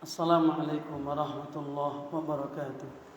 Assalamualaikum warahmatullahi wabarakatuh.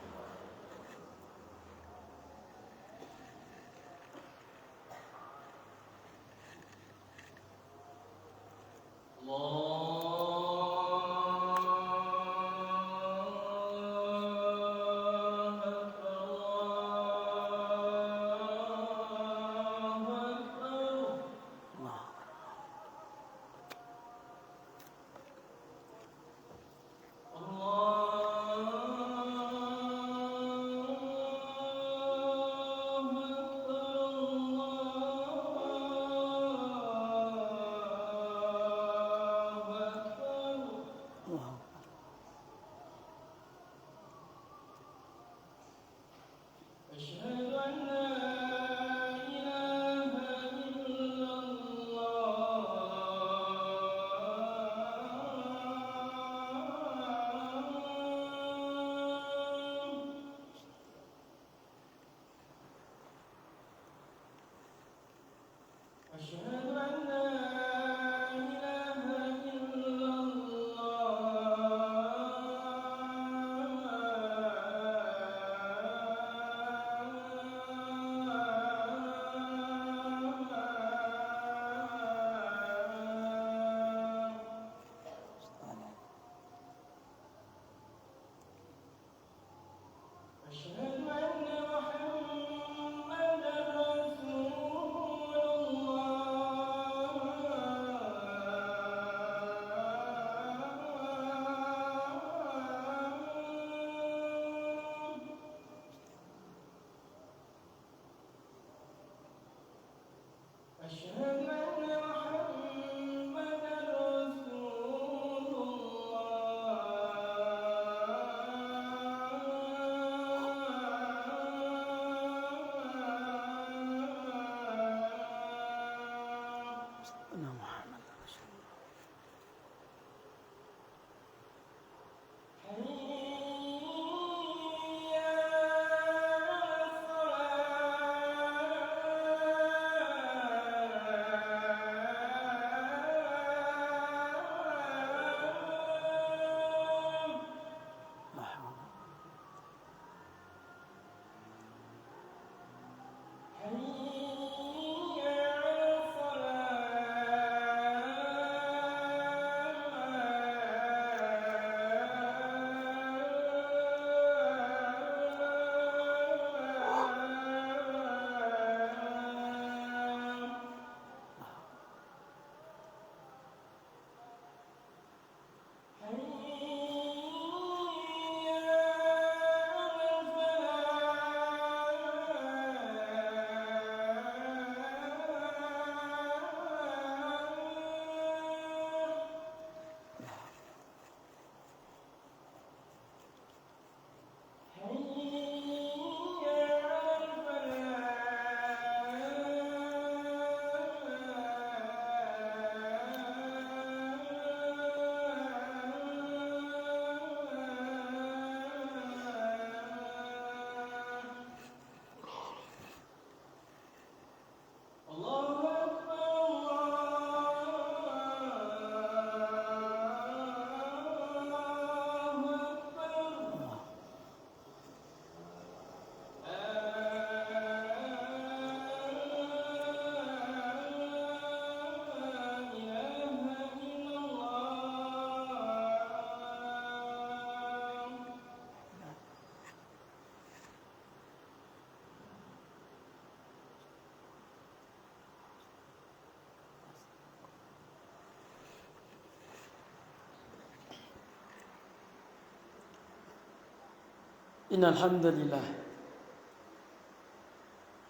Innal hamdalillah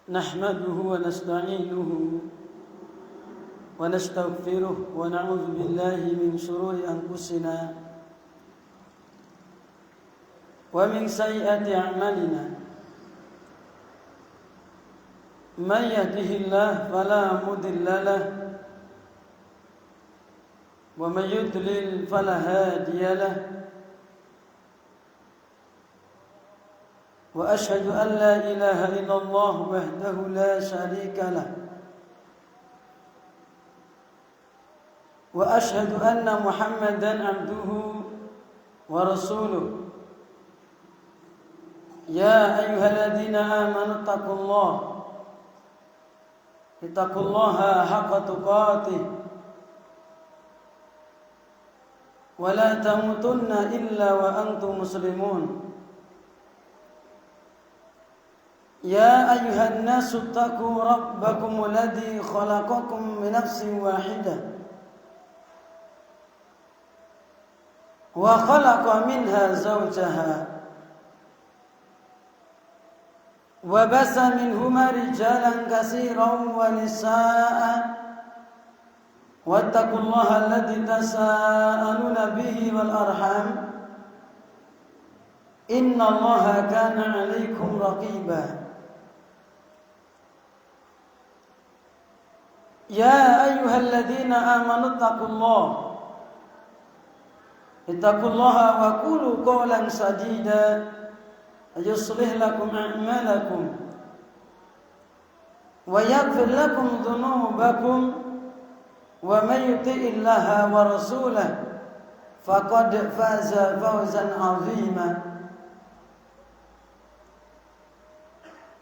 nahmaduhu wa nasta'inuhu wa nastaghfiruh wa na'udzu billahi min shururi anfusina wa min sayyiati a'malina. Man yahdihillahu fala mudilla lahu wa man yudlil fala hadiya lahu. وأشهد أن لا إله إلا الله وحده لا شريك له وأشهد أن محمدا عبده ورسوله يا أيها الذين آمنوا اتقوا الله حق تقاته ولا تموتن إلا وأنتم مسلمون يا أيها الناس اتقوا ربكم الذي خلقكم من نفس واحدة وخلق منها زوجها وبث منهما رجالا كثيرا ونساء واتقوا الله الذي تساءلون به والأرحام إن الله كان عليكم رقيبا يا أيها الذين آمنوا اتقوا الله وقولوا قولا سديدا يصلح لكم أعمالكم ويغفر لكم ذنوبكم ومن يطع الله ورسوله فقد فاز فوزا عظيما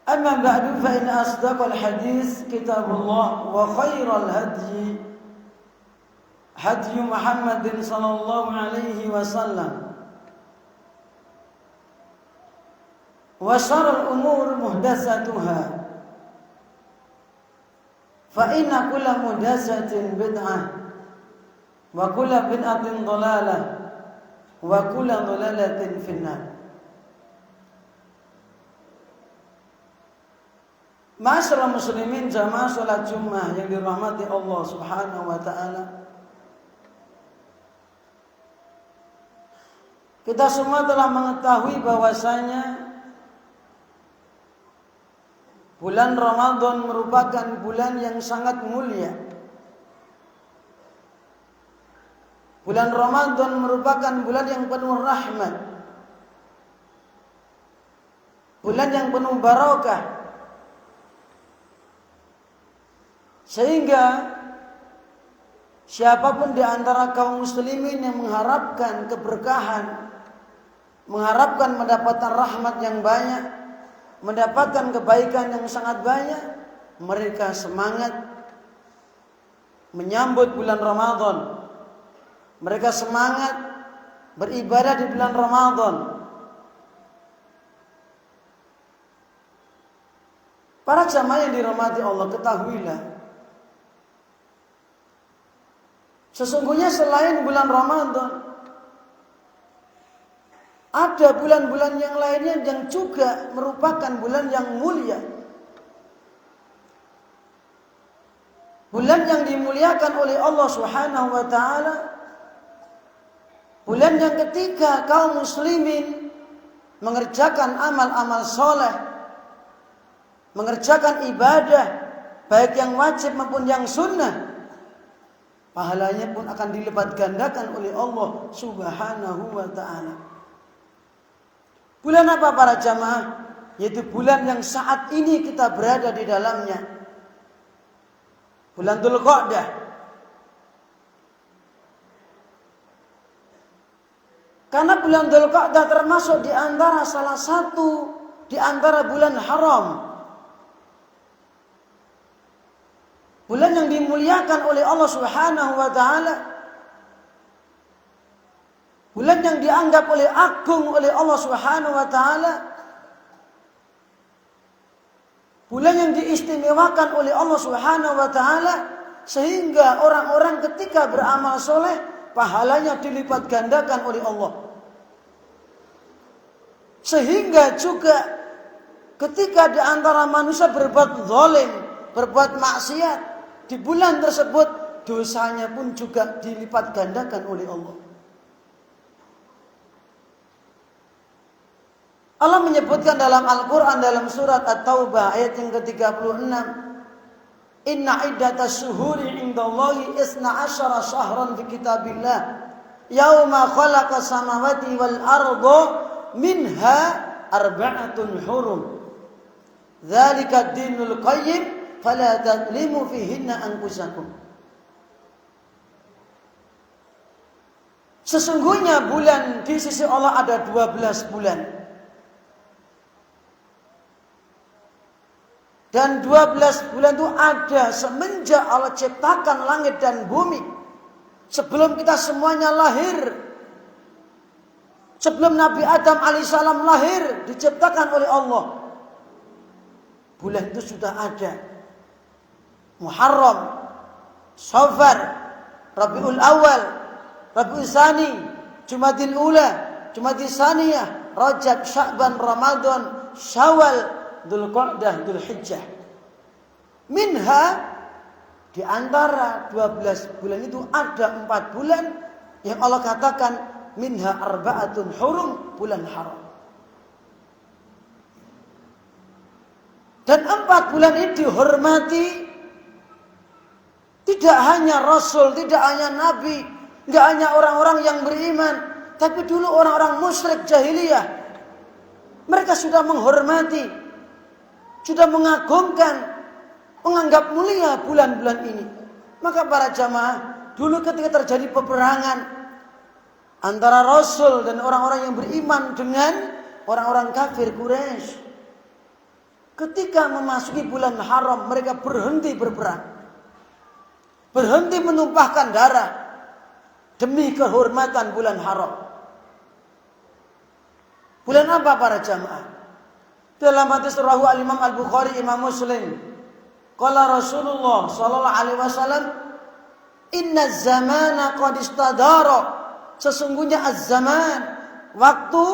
أما بعد فإن أصدق الحديث كتاب الله وخير الهدي هدي محمد صلى الله عليه وسلم وشر الأمور محدثاتها فإن كل محدثة بدعة وكل بدعة ضلالة وكل ضلالة في النار. Ma'asyiral muslimin jamaah salat Jumat yang dirahmati Allah Subhanahu wa taala. Kita semua telah mengetahui bahwasanya bulan Ramadan merupakan bulan yang sangat mulia. Bulan Ramadan merupakan bulan yang penuh rahmat. Bulan yang penuh barakah. Sehingga siapapun di antara kaum muslimin yang mengharapkan keberkahan, mengharapkan mendapatkan rahmat yang banyak, mendapatkan kebaikan yang sangat banyak, mereka semangat menyambut bulan Ramadan. Mereka semangat beribadah di bulan Ramadan. Para jamaah yang dirahmati Allah, ketahuilah, sesungguhnya selain bulan Ramadan, ada bulan-bulan yang lainnya yang juga merupakan bulan yang mulia. Bulan yang dimuliakan oleh Allah Subhanahu wa taala. Bulan yang ketika kaum muslimin mengerjakan amal-amal soleh, mengerjakan ibadah, baik yang wajib maupun yang sunnah, pahalanya pun akan dilipat gandakan oleh Allah Subhanahu wa ta'ala. Bulan apa para jamaah? Yaitu bulan yang saat ini kita berada di dalamnya. Bulan Dzulqa'dah. Karena bulan Dzulqa'dah termasuk di antara salah satu di antara bulan haram. Bulan yang dimuliakan oleh Allah Subhanahu wa taala. Bulan yang dianggap oleh agung oleh Allah Subhanahu wa taala. Bulan yang diistimewakan oleh Allah Subhanahu wa taala sehingga orang-orang ketika beramal soleh pahalanya dilipat gandakan oleh Allah. Sehingga juga ketika di antara manusia berbuat zalim, berbuat maksiat, di bulan tersebut dosanya pun juga dilipat gandakan oleh Allah. Allah menyebutkan dalam Al-Quran dalam surat At-Taubah ayat yang ke-36, Inna iddatas syuhuri indallahi isna asyara syahran fi kitabillah yauma khalaqa samawati wal ardo minha arba'atun hurum dzalika ad-dinul qayyim fala tadlimu fihinna anfusakum. Sesungguhnya bulan di sisi Allah ada 12 bulan. Dan 12 bulan itu ada semenjak Allah ciptakan langit dan bumi. Sebelum kita semuanya lahir. Sebelum Nabi Adam alaihissalam lahir, diciptakan oleh Allah. Bulan itu sudah ada. Muharram, Safar, Rabiul Awal, Rabiul Tsani, Jumadil Ula, Jumadil Tsaniyah, Rajab, Sya'ban, Ramadan, Syawal, Dzulqa'dah, Dzulhijjah. Minha, di antara 12 bulan itu ada 4 bulan yang Allah katakan minha arba'atun hurum, bulan haram. Dan 4 bulan ini dihormati. Tidak hanya Rasul, tidak hanya Nabi, tidak hanya orang-orang yang beriman, tapi dulu orang-orang musyrik jahiliyah. Mereka sudah menghormati, sudah mengagungkan, menganggap mulia bulan-bulan ini. Maka para jamaah, dulu ketika terjadi peperangan antara Rasul dan orang-orang yang beriman dengan orang-orang kafir Quraisy, ketika memasuki bulan haram, mereka berhenti berperang. Berhenti menumpahkan darah demi kehormatan bulan haram. Bulan apa para jamaah? Dalam hadis rawahu al-Imam Al-Bukhari, Imam Muslim, qala Rasulullah sallallahu alaihi wasallam, "Inna zamana qad istadara." Sesungguhnya az-zaman, waktu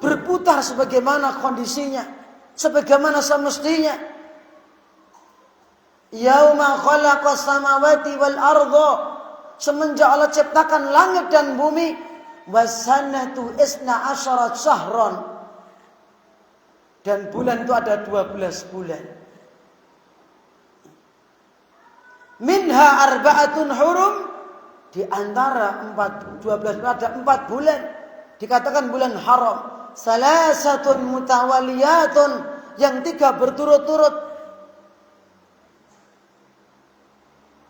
berputar sebagaimana kondisinya, sebagaimana semestinya. Yauma khalaqas samawati wal arda, semenjak Allah ciptakan langit dan bumi, wasanatu isna asyarat syahran, dan bulan itu ada 12 bulan. Minha arba'atun hurum, di antara 12 ada 4 bulan dikatakan bulan haram. Salasatun mutawaliyatun, yang 3 berturut-turut.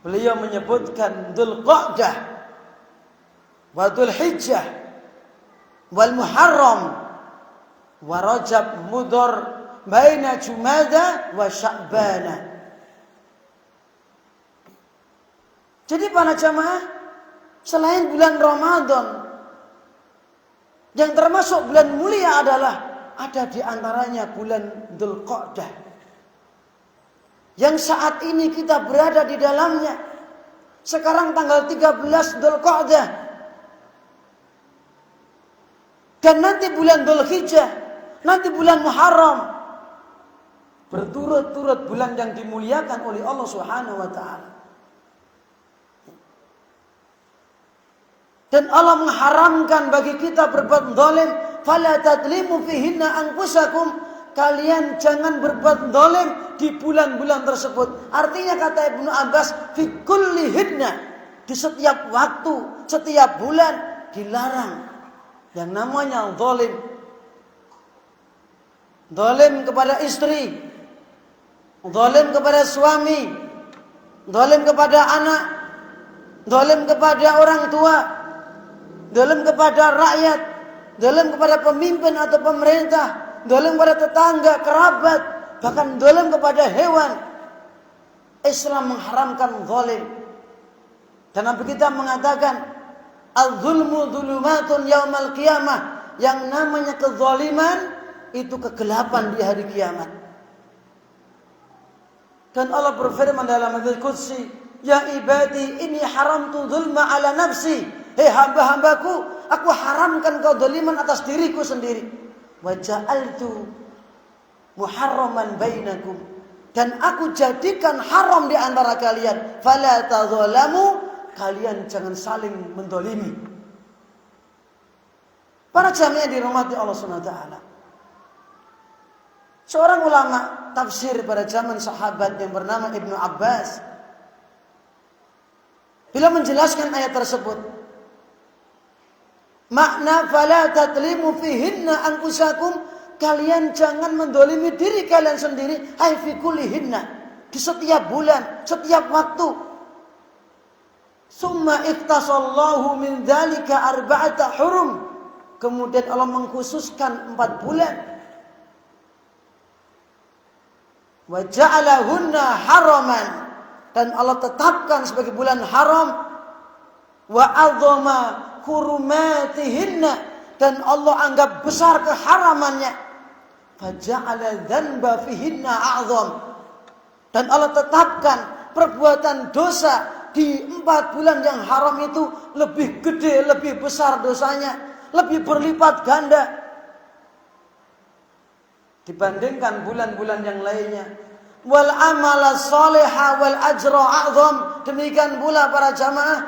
Beliau menyebutkan Dzulqa'dah, wa Dzulhijjah, wal Muharram, wa Rajab Mudhar, baina Jumada wa Sya'bana. Jadi para jamaah, selain bulan Ramadan, yang termasuk bulan mulia adalah ada di antaranya bulan Dzulqa'dah, yang saat ini kita berada di dalamnya. Sekarang tanggal 13 Dzulqa'dah. Dan nanti bulan Dzulhijjah, nanti bulan Muharram. Berturut-turut bulan yang dimuliakan oleh Allah Subhanahu wa taala. Dan Allah mengharamkan bagi kita berbuat zalim, fala tadlimu fihinna anfusakum. Kalian jangan berbuat zalim di bulan-bulan tersebut. Artinya kata Ibnu Abbas, fi kulli hidna, di setiap waktu, setiap bulan dilarang yang namanya zalim. Zalim kepada istri, zalim kepada suami, zalim kepada anak, zalim kepada orang tua, zalim kepada rakyat, zalim kepada pemimpin atau pemerintah, zalim kepada tetangga, kerabat, bahkan zalim kepada hewan. Islam mengharamkan zalim. Dan Nabi kita mengatakan, "Al-zulmu dzulumatun yaumal qiyamah." Yang namanya kezaliman itu kegelapan di hari kiamat. Dan Allah berfirman dalam hadits qudsi, "Ya ibadi, inni haramtu dzulma ala nafsi." Hei hamba-hambaku, aku haramkan kezaliman atas diriku sendiri. Wa ja'altu muharraman bainakum, dan aku jadikan haram di antara kalian. Fala tadzalamu, kalian jangan saling mendolimi. Para jamaah dirahmati Allah Subhanahu wa taala. Seorang ulama tafsir pada zaman sahabat yang bernama Ibnu Abbas, bila menjelaskan ayat tersebut, makna fala tadlimu fihinna anfusakum, kalian jangan mendolimi diri kalian sendiri, ai fi kullihinna, di setiap bulan, setiap waktu. Summa ikhtasallahu min dzalika arba'ata hurum. Kemudian Allah mengkhususkan 4 bulan. Wa ja'alahunna haraman. Dan Allah tetapkan sebagai bulan haram. Wa 'azzama hurumatihinna. Dan Allah anggap besar keharamannya. Fa ja'ala dzanba fihinna a'zam. Dan Allah tetapkan perbuatan dosa di 4 bulan yang haram itu lebih gede, lebih besar dosanya, lebih berlipat ganda dibandingkan bulan-bulan yang lainnya. Wal amala sholiha wal ajra a'zam. Demikian pula para jamaah,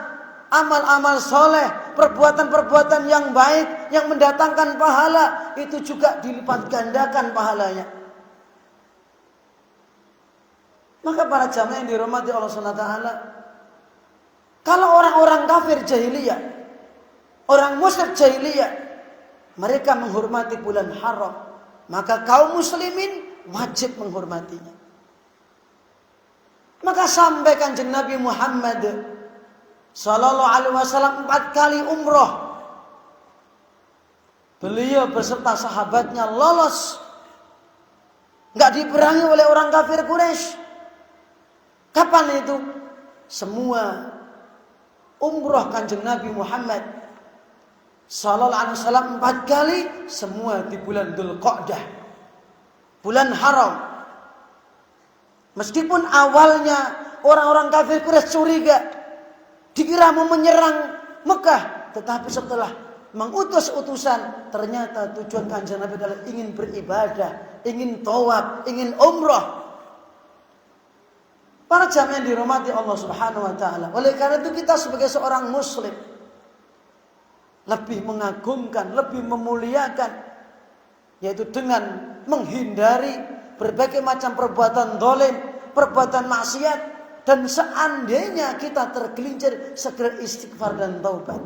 amal-amal soleh, perbuatan-perbuatan yang baik yang mendatangkan pahala itu juga dilipat gandakan pahalanya. Maka para jamaah yang dirahmati Allah Subhanahu wa taala, kalau orang-orang kafir jahiliyah, orang musyrik jahiliyah, mereka menghormati bulan haram, maka kaum muslimin wajib menghormatinya. Maka sampai Kanjeng Nabi Muhammad sallallahu alaihi wasallam 4 kali umroh. Beliau beserta sahabatnya lolos, enggak diperangi oleh orang kafir Quraisy. Kapan itu? Semua umroh Kanjeng Nabi Muhammad sallallahu alaihi wasallam 4 kali, semua di bulan Dzulqa'dah, bulan haram. Meskipun awalnya orang-orang kafir Quraisy curiga, dikira mau menyerang Mekah, tetapi setelah mengutus utusan, ternyata tujuan Kanjeng Nabi adalah ingin beribadah, ingin tawaf, ingin umroh. Para jamaah yang dirahmati Allah Subhanahu wa taala. Oleh karena itu kita sebagai seorang muslim lebih mengagungkan, lebih memuliakan, yaitu dengan menghindari berbagai macam perbuatan zalim, perbuatan maksiat, dan seandainya kita tergelincir segera istighfar dan taubat.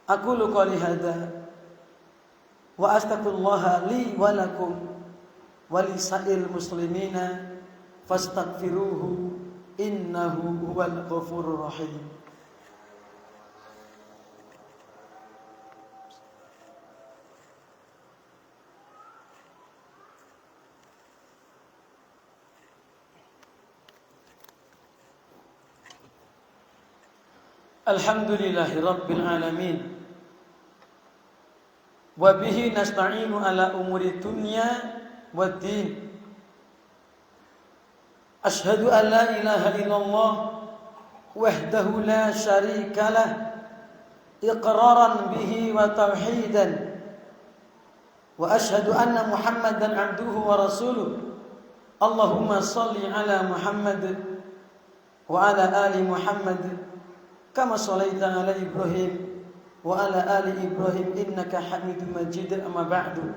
Aqulu qouli hadza wa astaghfirullah li wa lakum wa li sa'il muslimina fastaghfiruhu innahu huwal ghafurur rahim. Alhamdulillahi rabbil alamin. Wa bihi nasta'inu ala umuri dunya waddin. Ashhadu an la ilaha illallah wahdahu la syarika lah iqraran bihi wa tauhidan. Wa ashhadu anna Muhammadan abduhu wa rasuluh. Allahumma salli ala Muhammad wa ala ali Muhammad kama shallaita ala Ibrahim wa ala ali Ibrahim innaka Hamidum Majid. Amma ba'du.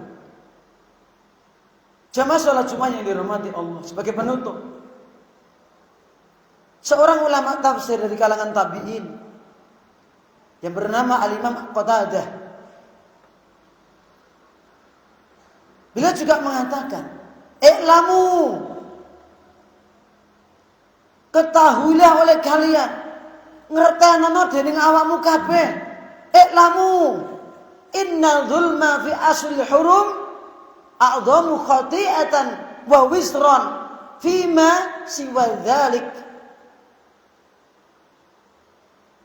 Jamaah salat Jumat yang dirahmati Allah, sebagai penutup, seorang ulama tafsir dari kalangan tabi'in yang bernama Al-Imam Qatadah, beliau juga mengatakan, "I'lamu, ketahuilah oleh kalian, ngertenono dening awakmu kabeh, i'lamu innal zulma fi aslil hurum a'dhamu khati'atan wa wisran fima siwa dzalik."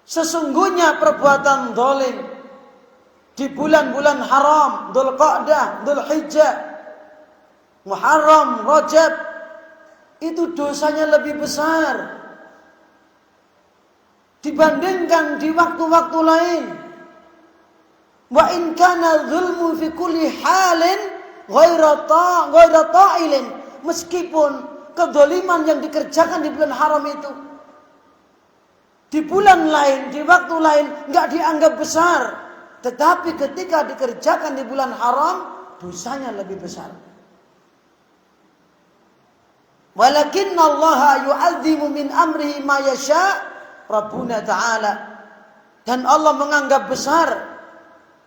Sesungguhnya perbuatan zalim di bulan-bulan haram, Dzulqa'dah, Dzulhijjah, Muharram, Rajab, itu dosanya lebih besar dibandingkan di waktu-waktu lain. Wa in kana dzulmu fi kulli halin ghaira ta'ilin. Meskipun kedzaliman yang dikerjakan di bulan haram itu di bulan lain, di waktu lain enggak dianggap besar, tetapi ketika dikerjakan di bulan haram, dosanya lebih besar. Walakinna Allah yu'adzimu min amrihi ma yasha. Rabbuna ta'ala, dan Allah menganggap besar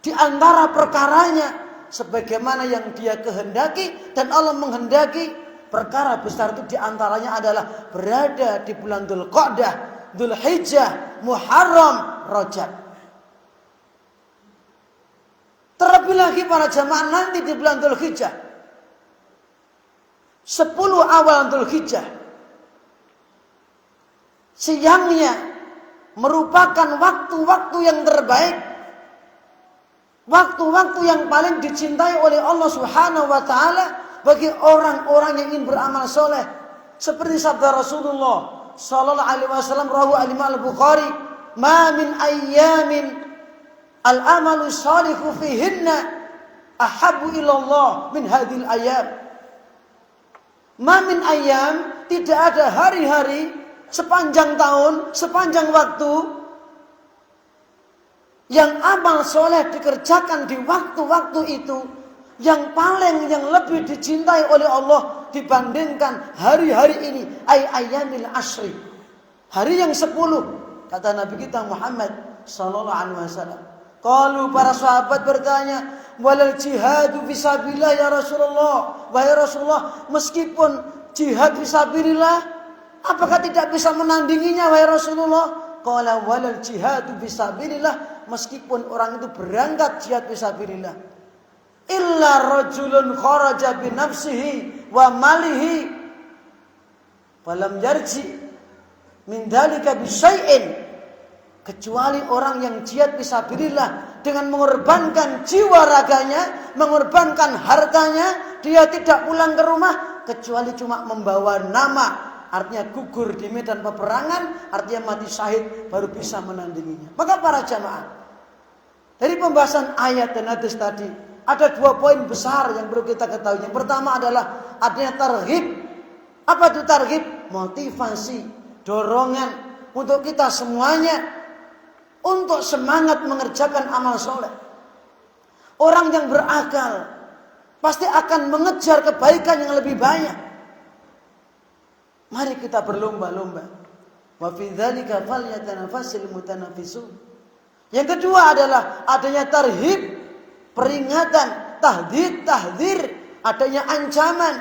di antara perkaranya sebagaimana yang Dia kehendaki, dan Allah menghendaki perkara besar itu di antaranya adalah berada di bulan Dzulqa'dah, Dzulhijjah, Muharram, Rajab. Terlebih lagi para jamaah nanti di bulan Dzulhijjah, 10 awal Dzulhijjah, siangnya merupakan waktu-waktu yang terbaik, waktu-waktu yang paling dicintai oleh Allah Subhanahu wa taala bagi orang-orang yang ingin beramal soleh. Seperti sabda Rasulullah sallallahu alaihi wasallam rawahu al-Imam Al-Bukhari, "Ma min ayyamin al-amalu shalihu fihinna ahabbu ila Allah min hadhil ayyam." Ma min ayyam, tidak ada hari-hari sepanjang tahun, sepanjang waktu yang amal soleh dikerjakan di waktu-waktu itu yang lebih dicintai oleh Allah dibandingkan hari-hari ini, ayyamil ashri, hari yang 10, kata Nabi kita Muhammad sallallahu alaihi wasallam. Qalu, para sahabat bertanya, walal jihadu fisabilillah ya Rasulullah, wahai Rasulullah, meskipun jihad fisabilillah, apakah tidak bisa menandinginya wahai Rasulullah? Qala walal jihadu fisabilillah, meskipun orang itu berangkat jihad fisabilillah, illa rajulun kharaja bi nafsihi wa malihi falam yarji min dzalika bi syai'in, kecuali orang yang jihad fisabilillah dengan mengorbankan jiwa raganya, mengorbankan hartanya, dia tidak pulang ke rumah kecuali cuma membawa nama, artinya gugur di medan peperangan, artinya mati syahid, baru bisa menandinginya. Maka para jamaah, dari pembahasan ayat dan hadis tadi ada 2 poin besar yang perlu kita ketahui. Yang pertama adalah adanya targhib. Apa itu targhib? Motivasi, dorongan untuk kita semuanya untuk semangat mengerjakan amal soleh. Orang yang berakal pasti akan mengejar kebaikan yang lebih banyak. Mari kita berlomba-lomba. Wa fi dzalika falyatanafasil mutanafisun. Yang kedua adalah adanya tarhib, peringatan, tahdzir, adanya ancaman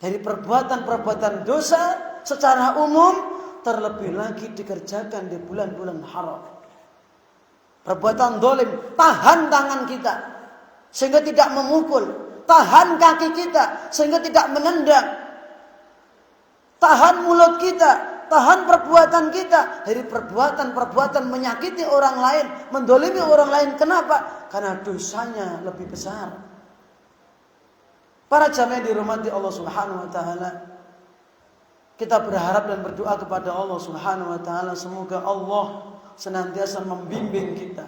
dari perbuatan-perbuatan dosa secara umum, terlebih lagi dikerjakan di bulan-bulan haram. Perbuatan zalim, tahan tangan kita sehingga tidak memukul, tahan kaki kita sehingga tidak menendang, tahan mulut kita, tahan perbuatan kita dari perbuatan-perbuatan menyakiti orang lain, mendolimi orang lain. Kenapa? Karena dosanya lebih besar. Para jamaah yang dirahmati Allah Subhanahu wa taala, kita berharap dan berdoa kepada Allah Subhanahu wa taala semoga Allah senantiasa membimbing kita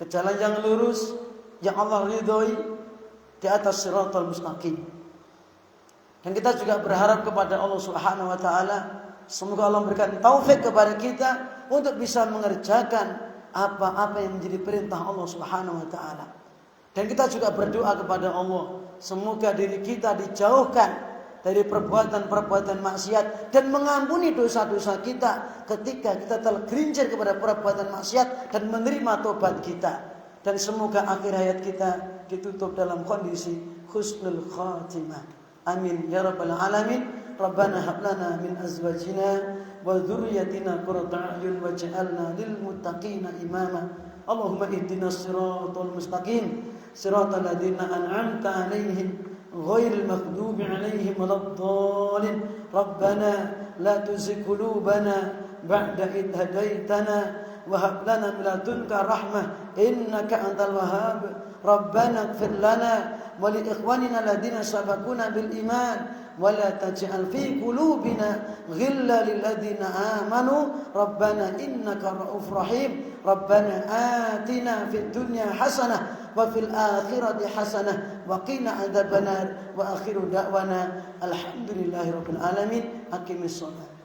ke jalan yang lurus yang Allah ridhoi, di atas shiratal mustaqim. Dan kita juga berharap kepada Allah Subhanahu wa taala semoga Allah memberikan taufik kepada kita untuk bisa mengerjakan apa-apa yang menjadi perintah Allah Subhanahu wa taala. Dan kita juga berdoa kepada Allah semoga diri kita dijauhkan dari perbuatan-perbuatan maksiat dan mengampuni dosa-dosa kita ketika kita tergelincir kepada perbuatan maksiat dan menerima tobat kita. Dan semoga akhir hayat kita ditutup dalam kondisi husnul khatimah. Amin ya rabbal alamin. Rabbana hab lana min azwajina wa dhurriyyatina qurrata a'yun waj'alna lil muttaqina imama. Allahumma ihdinas siratal mustaqim, siratal ladzina an'amta 'alaihim ghairil maghdubi 'alaihim waladdallin. Rabbana la tuzigh qulubana ba'da idh hadaitana wa hab lana min ladunka rahmah innaka antal wahhab. Rabbana ighfir lana wa li ikhwanina alladziina sabaquna bil iman ولا تجعل في قلوبنا غلا للذين آمنوا ربنا إنك رؤوف رحيم ربنا آتنا في الدنيا حسنة وفي الآخرة حسنة وقنا عذاب النار وآخر دعوانا الحمد لله رب العالمين. أقم الصلاة.